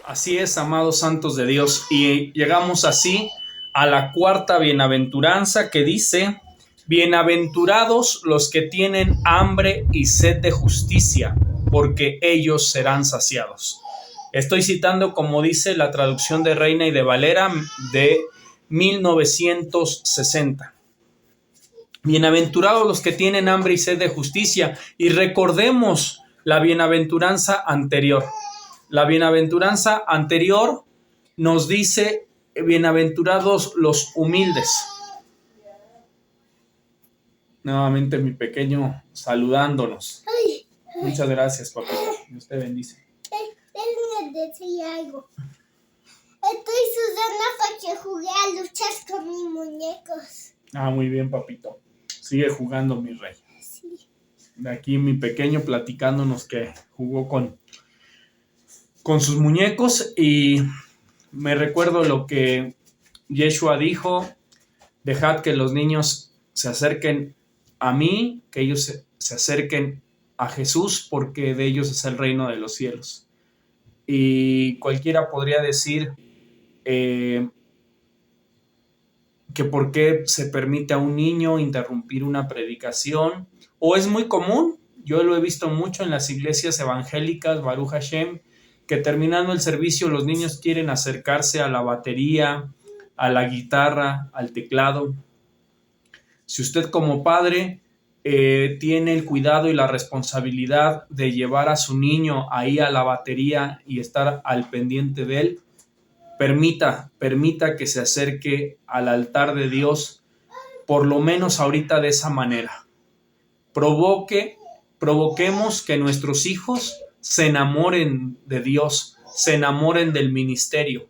Así es, amados santos de Dios, y llegamos así a la cuarta bienaventuranza que dice: bienaventurados los que tienen hambre y sed de justicia, porque ellos serán saciados. Estoy citando, como dice la traducción de Reina y de Valera de 1960. Bienaventurados los que tienen hambre y sed de justicia, y recordemos la bienaventuranza anterior. La bienaventuranza anterior nos dice: bienaventurados los humildes. Nuevamente mi pequeño saludándonos. Muchas gracias, papito. Dios te bendice. Déjenme decir algo. Estoy sudando porque jugué a luchar con mis muñecos. Muy bien, papito. Sigue jugando, mi rey. Sí. De aquí mi pequeño platicándonos que jugó con sus muñecos, y me recuerdo lo que Yeshua dijo: dejad que los niños se acerquen a mí, que ellos se acerquen a Jesús, porque de ellos es el reino de los cielos. Y cualquiera podría decir que por qué se permite a un niño interrumpir una predicación, o es muy común. Yo lo he visto mucho en las iglesias evangélicas, Baruch Hashem, que terminando el servicio los niños quieren acercarse a la batería, a la guitarra, al teclado. Si usted como padre tiene el cuidado y la responsabilidad de llevar a su niño ahí a la batería y estar al pendiente de él, permita que se acerque al altar de Dios, por lo menos ahorita de esa manera. Provoquemos que nuestros hijos se enamoren de Dios, se enamoren del ministerio,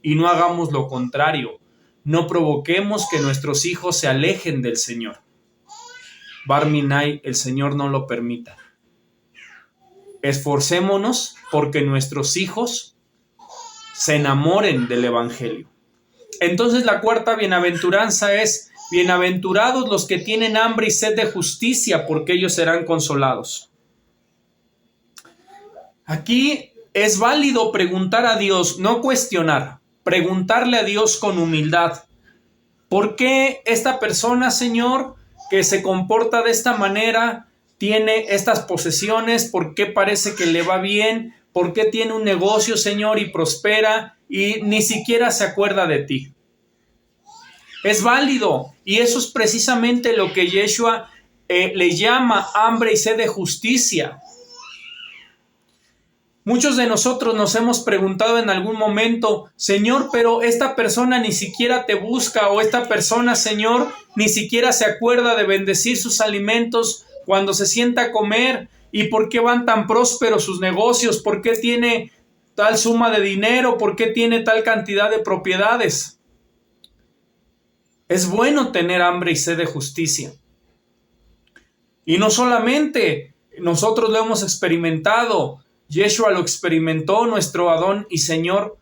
y no hagamos lo contrario. No provoquemos que nuestros hijos se alejen del Señor. Barminai, el Señor no lo permita. Esforcémonos porque nuestros hijos se enamoren del Evangelio. Entonces la cuarta bienaventuranza es: bienaventurados los que tienen hambre y sed de justicia, porque ellos serán consolados. Aquí es válido preguntar a Dios, no cuestionar, preguntarle a Dios con humildad: ¿por qué esta persona, Señor, que se comporta de esta manera, tiene estas posesiones? ¿Por qué parece que le va bien? ¿Por qué tiene un negocio, Señor, y prospera y ni siquiera se acuerda de ti? Es válido, y eso es precisamente lo que Yeshua le llama hambre y sed de justicia. Muchos de nosotros nos hemos preguntado en algún momento: Señor, pero esta persona ni siquiera te busca, o esta persona, Señor, ni siquiera se acuerda de bendecir sus alimentos cuando se sienta a comer. ¿Y por qué van tan prósperos sus negocios? ¿Por qué tiene tal suma de dinero? ¿Por qué tiene tal cantidad de propiedades? Es bueno tener hambre y sed de justicia. Y no solamente nosotros lo hemos experimentado. Yeshua lo experimentó, nuestro Adón y Señor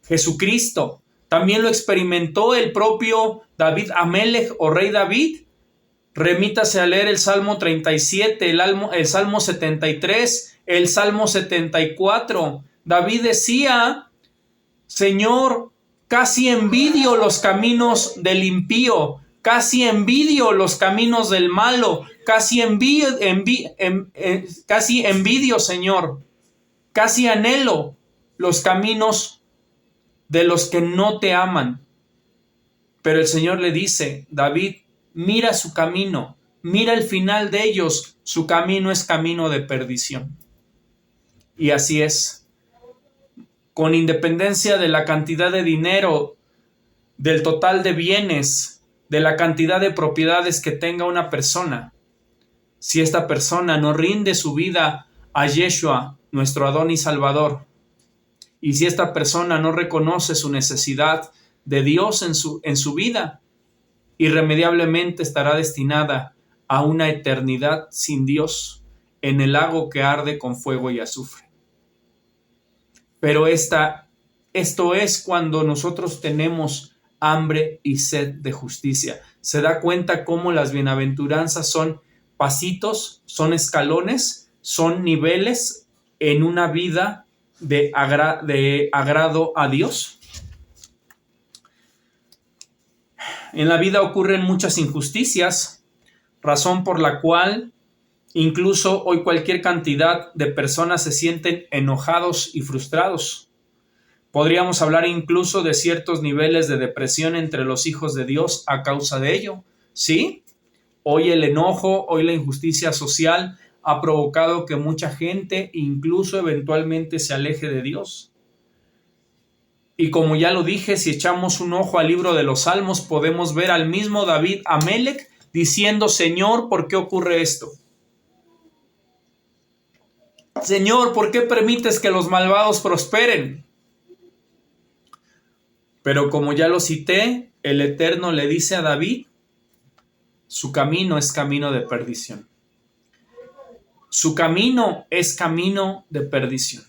Jesucristo. También lo experimentó el propio David Amelech, o rey David. Remítase a leer el Salmo 37, el Salmo 73, el Salmo 74. David decía: Señor, casi envidio los caminos del impío, casi envidio los caminos del malo, casi envidio, Señor, casi anhelo los caminos de los que no te aman. Pero el Señor le dice: David, mira su camino, mira el final de ellos, su camino es camino de perdición. Y así es. Con independencia de la cantidad de dinero, del total de bienes, de la cantidad de propiedades que tenga una persona, si esta persona no rinde su vida a Yeshua, nuestro Adón y Salvador, y si esta persona no reconoce su necesidad de Dios en su vida, irremediablemente estará destinada a una eternidad sin Dios en el lago que arde con fuego y azufre. Pero esto es cuando nosotros tenemos hambre y sed de justicia. Se da cuenta cómo las bienaventuranzas son pasitos, son escalones, son niveles en una vida de agrado a Dios? En la vida ocurren muchas injusticias, razón por la cual incluso hoy cualquier cantidad de personas se sienten enojados y frustrados. Podríamos hablar incluso de ciertos niveles de depresión entre los hijos de Dios a causa de ello. ¿Sí? Hoy el enojo, hoy la injusticia social ha provocado que mucha gente incluso eventualmente se aleje de Dios. Y como ya lo dije, si echamos un ojo al libro de los Salmos, podemos ver al mismo David Amelec diciendo: Señor, ¿por qué ocurre esto? Señor, ¿por qué permites que los malvados prosperen? Pero como ya lo cité, el Eterno le dice a David: su camino es camino de perdición. Su camino es camino de perdición.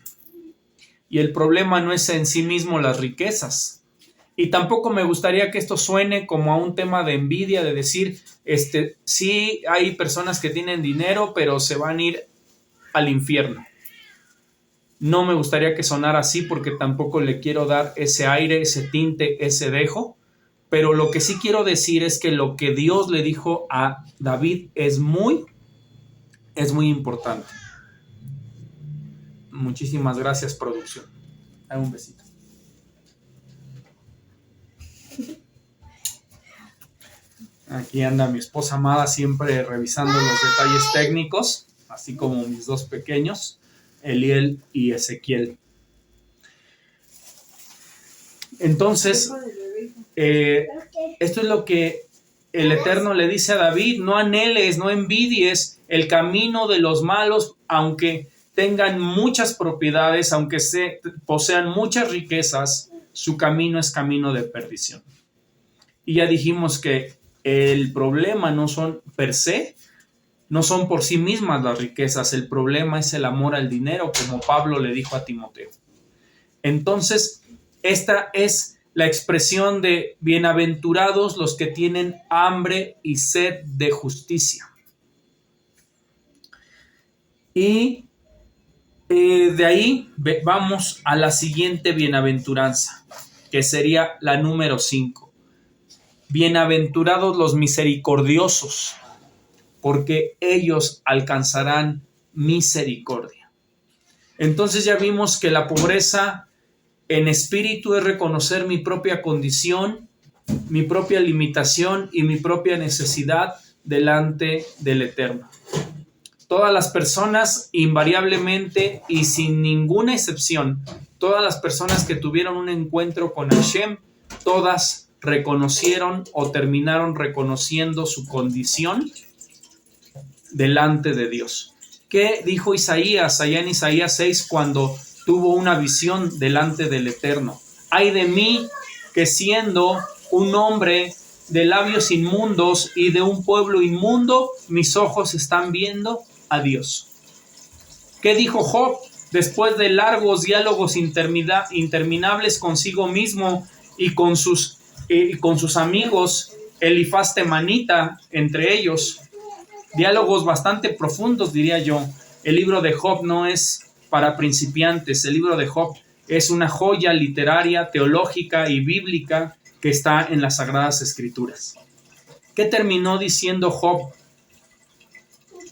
Y el problema no es en sí mismo las riquezas. Y tampoco me gustaría que esto suene como a un tema de envidia, de decir, sí hay personas que tienen dinero, pero se van a ir al infierno. No me gustaría que sonara así, porque tampoco le quiero dar ese aire, ese tinte, ese dejo. Pero lo que sí quiero decir es que lo que Dios le dijo a David es muy importante. Muchísimas gracias, producción. Dame un besito. Aquí anda mi esposa amada, siempre revisando los detalles técnicos, así como mis dos pequeños, Eliel y Ezequiel. Entonces, esto es lo que el Eterno le dice a David: no anheles, no envidies el camino de los malos, aunque tengan muchas propiedades, aunque posean muchas riquezas, su camino es camino de perdición. Y ya dijimos que el problema no son per se, no son por sí mismas las riquezas, el problema es el amor al dinero, como Pablo le dijo a Timoteo. Entonces, esta es la expresión de bienaventurados los que tienen hambre y sed de justicia. Y de ahí vamos a la siguiente bienaventuranza, que sería la número 5. Bienaventurados los misericordiosos, porque ellos alcanzarán misericordia. Entonces ya vimos que la pobreza en espíritu es reconocer mi propia condición, mi propia limitación y mi propia necesidad delante del Eterno. Todas las personas, invariablemente y sin ninguna excepción, todas las personas que tuvieron un encuentro con Hashem, todas reconocieron o terminaron reconociendo su condición delante de Dios. ¿Qué dijo Isaías allá en Isaías 6 cuando tuvo una visión delante del Eterno? Ay de mí, que siendo un hombre de labios inmundos y de un pueblo inmundo, mis ojos están viendo a Dios. ¿Qué dijo Job después de largos diálogos interminables consigo mismo y con sus amigos, Elifaz temanita entre ellos? Diálogos bastante profundos, diría yo. El libro de Job no es para principiantes. El libro de Job es una joya literaria, teológica y bíblica que está en las Sagradas Escrituras. ¿Qué terminó diciendo Job?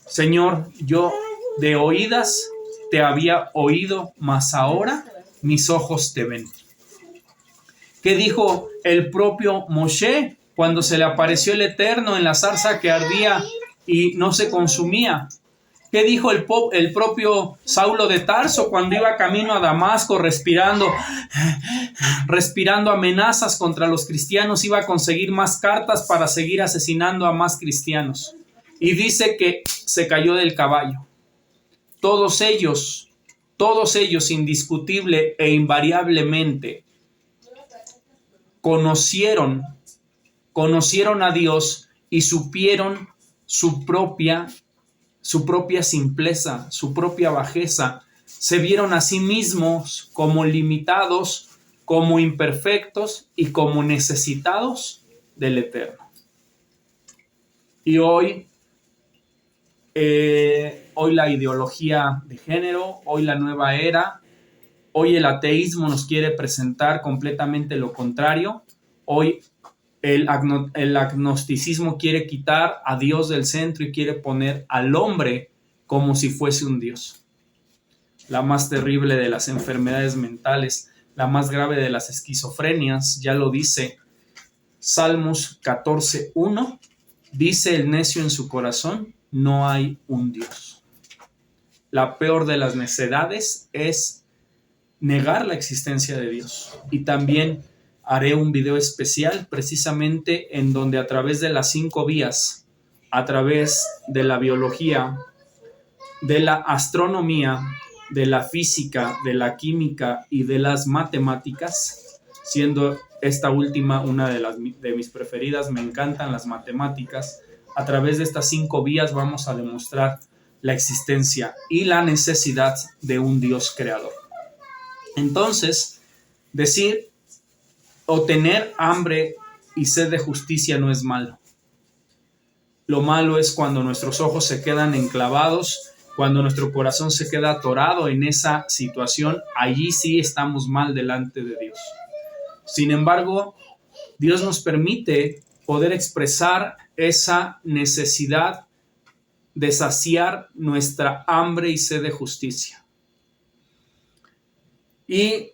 Señor, yo de oídas te había oído, mas ahora mis ojos te ven. ¿Qué dijo el propio Moshe cuando se le apareció el Eterno en la zarza que ardía y no se consumía? ¿Qué dijo el propio Saulo de Tarso cuando iba camino a Damasco respirando amenazas contra los cristianos? Iba a conseguir más cartas para seguir asesinando a más cristianos. Y dice que se cayó del caballo. Todos ellos indiscutible e invariablemente conocieron a Dios y supieron su propia simpleza, su propia bajeza. Se vieron a sí mismos como limitados, como imperfectos y como necesitados del Eterno. Y hoy la ideología de género, hoy la nueva era, Hoy el ateísmo nos quiere presentar completamente lo contrario. Hoy el agnosticismo quiere quitar a Dios del centro y quiere poner al hombre como si fuese un Dios. La más terrible de las enfermedades mentales, la más grave de las esquizofrenias, ya lo dice Salmos 14:1, dice el necio en su corazón, no hay un Dios. La peor de las necedades es negar la existencia de Dios. Y también haré un video especial precisamente en donde a través de las 5 vías, a través de la biología, de la astronomía, de la física, de la química y de las matemáticas, siendo esta última una de mis preferidas, me encantan las matemáticas. A través de estas 5 vías vamos a demostrar la existencia y la necesidad de un Dios creador. Entonces, decir o tener hambre y sed de justicia no es malo. Lo malo es cuando nuestros ojos se quedan enclavados, cuando nuestro corazón se queda atorado en esa situación, allí sí estamos mal delante de Dios. Sin embargo, Dios nos permite poder expresar esa necesidad de saciar nuestra hambre y sed de justicia. Y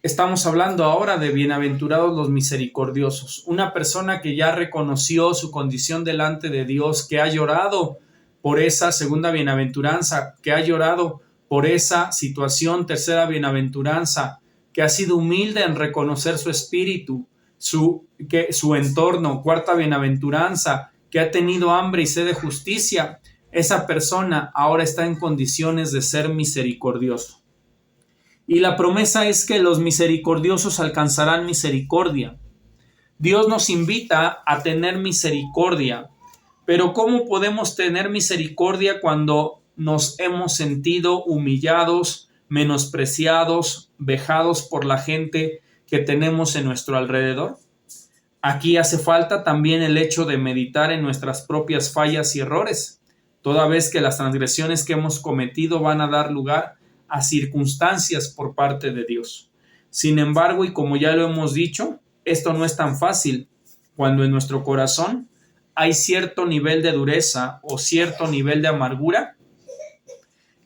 estamos hablando ahora de bienaventurados los misericordiosos. Una persona que ya reconoció su condición delante de Dios, que ha llorado por esa segunda bienaventuranza, que ha llorado por esa situación, tercera bienaventuranza, que ha sido humilde en reconocer su espíritu, su entorno, cuarta bienaventuranza, que ha tenido hambre y sed de justicia. Esa persona ahora está en condiciones de ser misericordioso. Y la promesa es que los misericordiosos alcanzarán misericordia. Dios nos invita a tener misericordia, pero ¿cómo podemos tener misericordia cuando nos hemos sentido humillados, menospreciados, vejados por la gente que tenemos en nuestro alrededor? Aquí hace falta también el hecho de meditar en nuestras propias fallas y errores, toda vez que las transgresiones que hemos cometido van a dar lugar a circunstancias por parte de Dios. Sin embargo, y como ya lo hemos dicho, esto no es tan fácil cuando en nuestro corazón hay cierto nivel de dureza o cierto nivel de amargura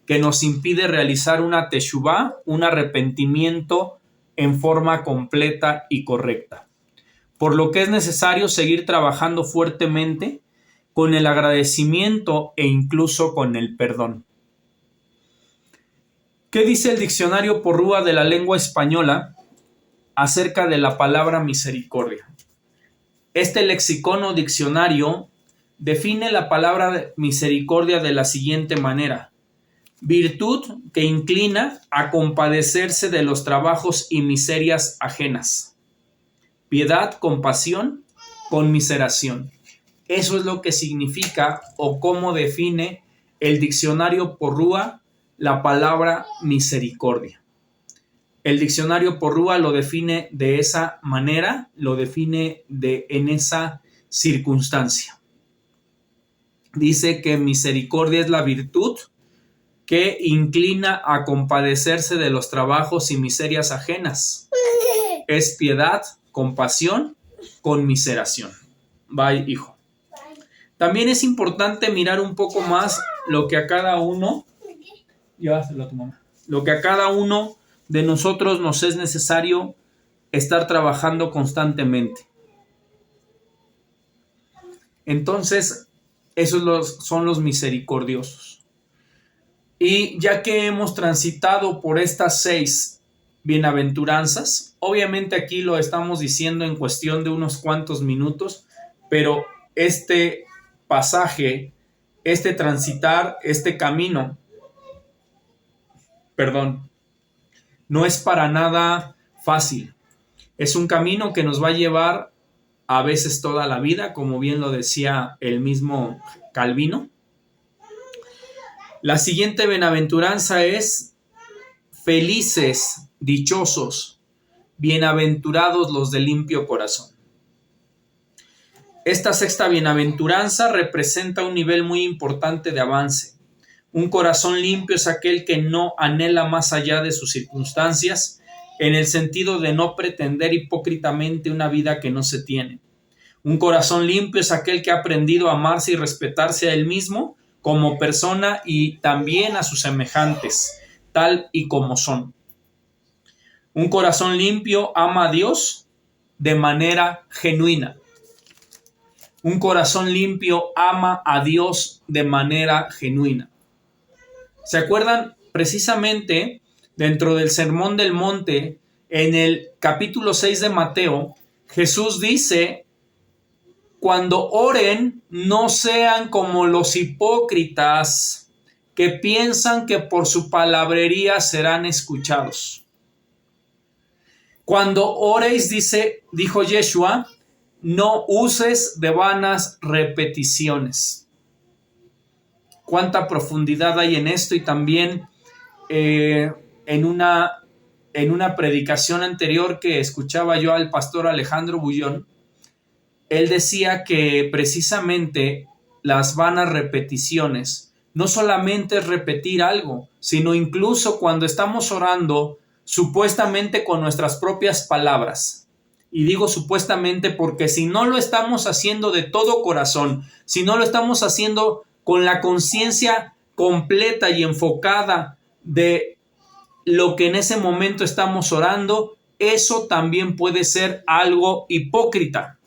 que nos impide realizar una teshuvá, un arrepentimiento en forma completa y correcta. Por lo que es necesario seguir trabajando fuertemente con el agradecimiento e incluso con el perdón. ¿Qué dice el diccionario Porrúa de la lengua española acerca de la palabra misericordia? Este lexicón o diccionario define la palabra misericordia de la siguiente manera: virtud que inclina a compadecerse de los trabajos y miserias ajenas. Piedad, compasión, conmiseración. Eso es lo que significa o cómo define el diccionario Porrúa la palabra misericordia. El diccionario Porrúa lo define de esa manera, lo define en esa circunstancia. Dice que misericordia es la virtud que inclina a compadecerse de los trabajos y miserias ajenas. Es piedad, compasión, conmiseración. Bye, hijo. También es importante mirar un poco más lo que a cada uno, llévaselo a tu mamá, lo que a cada uno de nosotros nos es necesario estar trabajando constantemente. Entonces, esos son los misericordiosos. Y ya que hemos transitado por estas 6 bienaventuranzas, obviamente aquí lo estamos diciendo en cuestión de unos cuantos minutos, pero este pasaje, este transitar, este camino, no es para nada fácil. Es un camino que nos va a llevar a veces toda la vida, como bien lo decía el mismo Calvino. La siguiente bienaventuranza es: felices, dichosos, bienaventurados los de limpio corazón. Esta 6ª bienaventuranza representa un nivel muy importante de avance, Un corazón limpio es aquel que no anhela más allá de sus circunstancias, en el sentido de no pretender hipócritamente una vida que no se tiene. Un corazón limpio es aquel que ha aprendido a amarse y respetarse a él mismo como persona y también a sus semejantes, tal y como son. Un corazón limpio ama a Dios de manera genuina. Un corazón limpio ama a Dios de manera genuina. ¿Se acuerdan? Precisamente dentro del Sermón del Monte, en el capítulo 6 de Mateo, Jesús dice: cuando oren, no sean como los hipócritas que piensan que por su palabrería serán escuchados. Cuando oréis, dijo Yeshua, no uses de vanas repeticiones. Cuánta profundidad hay en esto. Y también en una predicación anterior que escuchaba yo al pastor Alejandro Bullón, él decía que precisamente las vanas repeticiones no solamente es repetir algo, sino incluso cuando estamos orando supuestamente con nuestras propias palabras. Y digo supuestamente porque si no lo estamos haciendo de todo corazón, si no lo estamos haciendo con la conciencia completa y enfocada de lo que en ese momento estamos orando, eso también puede ser algo hipócrita.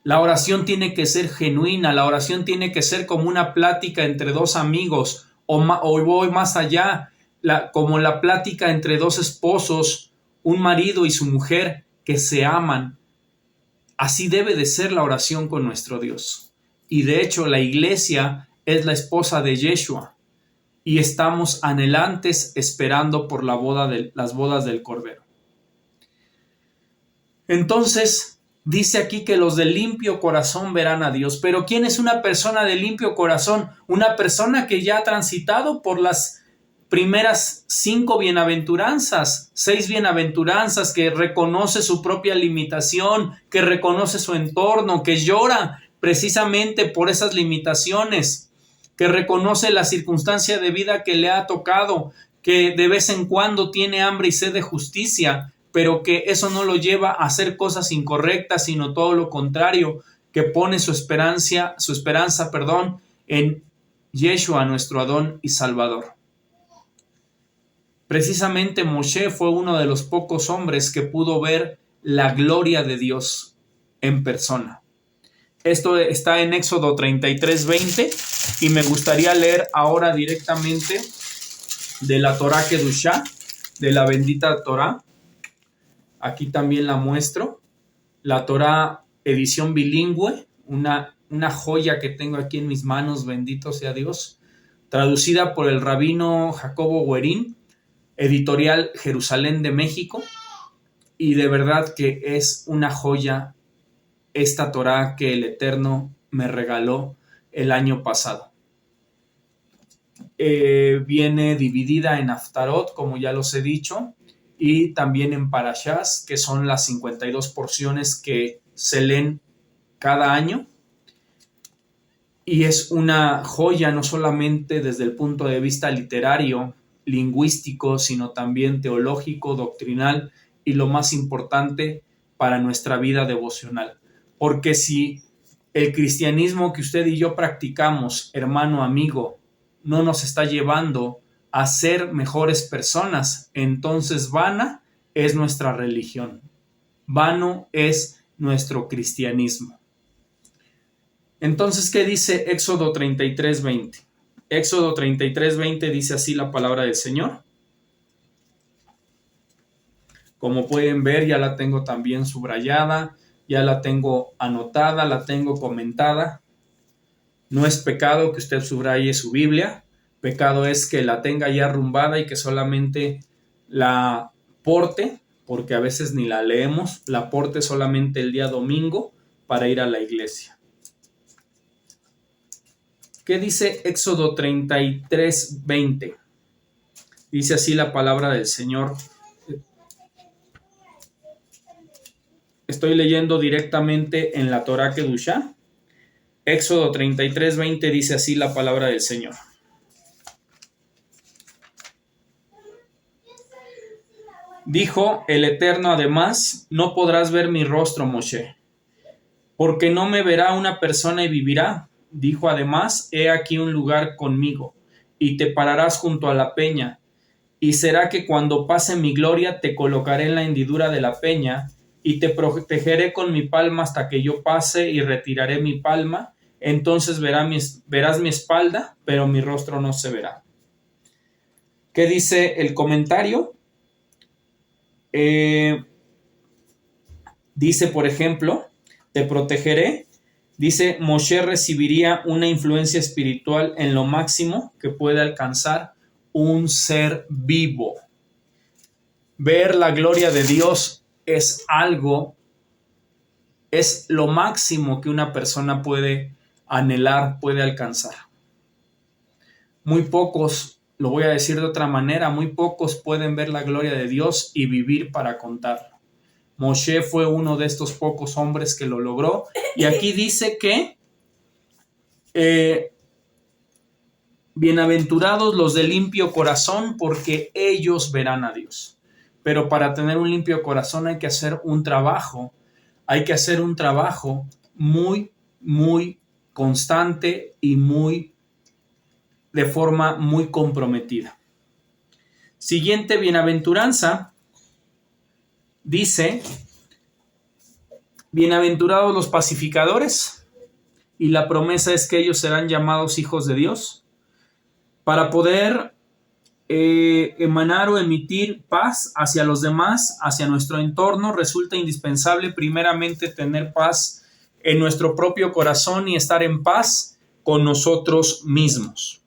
La oración tiene que ser genuina, la oración tiene que ser como una plática entre dos amigos, o voy más allá, como la plática entre dos esposos, un marido y su mujer que se aman. Así debe de ser la oración con nuestro Dios. Y de hecho la iglesia es la esposa de Yeshua y estamos anhelantes esperando por las bodas del Cordero. Entonces, dice aquí que los de limpio corazón verán a Dios. Pero ¿quién es una persona de limpio corazón? Una persona que ya ha transitado por las primeras 5 bienaventuranzas, 6 bienaventuranzas, que reconoce su propia limitación, que reconoce su entorno, que llora precisamente por esas limitaciones, que reconoce la circunstancia de vida que le ha tocado, que de vez en cuando tiene hambre y sed de justicia, pero que eso no lo lleva a hacer cosas incorrectas, sino todo lo contrario, que pone su esperanza, en Yeshua, nuestro Adón y Salvador. Precisamente Moshe fue uno de los pocos hombres que pudo ver la gloria de Dios en persona. Esto está en Éxodo 33:20 y me gustaría leer ahora directamente de la Torá Kedushá, de la bendita Torá. Aquí también la muestro, la Torá edición bilingüe, una joya que tengo aquí en mis manos, bendito sea Dios, traducida por el rabino Jacobo Guerín, editorial Jerusalén de México, y de verdad que es una joya esta Torá que el Eterno me regaló el año pasado. Viene dividida en Haftarot, como ya los he dicho, y también en Parashás, que son las 52 porciones que se leen cada año. Y es una joya no solamente desde el punto de vista literario, lingüístico, sino también teológico, doctrinal y lo más importante para nuestra vida devocional. Porque si el cristianismo que usted y yo practicamos, hermano, amigo, no nos está llevando a ser mejores personas, entonces vana es nuestra religión, vano es nuestro cristianismo. Entonces, ¿qué dice Éxodo 33:20? Éxodo 33:20 dice así la palabra del Señor. Como pueden ver, ya la tengo también subrayada, ya la tengo anotada, la tengo comentada. No es pecado que usted subraye su Biblia, pecado es que la tenga ya arrumbada y que solamente la porte, porque a veces ni la leemos, la porte solamente el día domingo para ir a la iglesia. ¿Qué dice Éxodo 33:20? Dice así la palabra del Señor. Estoy leyendo directamente en la Torá Kedushá. Éxodo 33:20 dice así la palabra del Señor. Dijo el Eterno además: no podrás ver mi rostro, Moshe, porque no me verá una persona y vivirá. Dijo además: he aquí un lugar conmigo, y te pararás junto a la peña, y será que cuando pase mi gloria te colocaré en la hendidura de la peña, y te protegeré con mi palma hasta que yo pase y retiraré mi palma. Entonces verás mi espalda, pero mi rostro no se verá. ¿Qué dice el comentario? Dice, por ejemplo, te protegeré. Dice, Moshe recibiría una influencia espiritual en lo máximo que puede alcanzar un ser vivo. Ver la gloria de Dios es lo máximo que una persona puede anhelar, puede alcanzar. Muy pocos, lo voy a decir de otra manera, muy pocos pueden ver la gloria de Dios y vivir para contarlo. Moshe fue uno de estos pocos hombres que lo logró. Y aquí dice que bienaventurados los de limpio corazón, porque ellos verán a Dios. Pero para tener un limpio corazón hay que hacer un trabajo. Hay que hacer un trabajo muy, muy constante y de forma muy comprometida. Siguiente bienaventuranza dice: bienaventurados los pacificadores, y la promesa es que ellos serán llamados hijos de Dios. Para poder emanar o emitir paz hacia los demás, hacia nuestro entorno, resulta indispensable primeramente tener paz en nuestro propio corazón y estar en paz con nosotros mismos.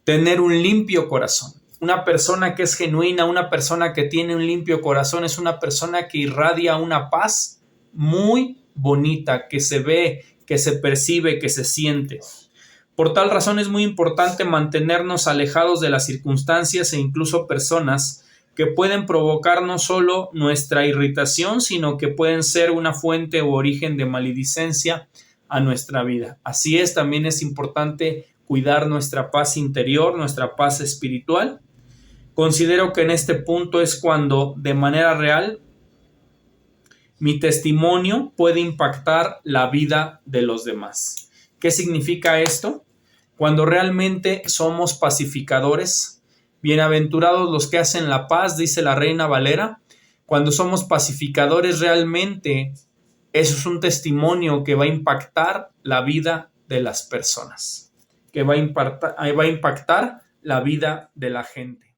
Tener un limpio corazón. Una persona que es genuina, una persona que tiene un limpio corazón, es una persona que irradia una paz muy bonita, que se ve, que se percibe, que se siente. Por tal razón es muy importante mantenernos alejados de las circunstancias e incluso personas que pueden provocar no solo nuestra irritación, sino que pueden ser una fuente o origen de maledicencia a nuestra vida. Así es, también es importante cuidar nuestra paz interior, nuestra paz espiritual. Considero que en este punto es cuando de manera real mi testimonio puede impactar la vida de los demás. ¿Qué significa esto? Cuando realmente somos pacificadores, bienaventurados los que hacen la paz, dice la Reina Valera. Cuando somos pacificadores realmente, eso es un testimonio que va a impactar la vida de las personas, que va a impactar la vida de la gente.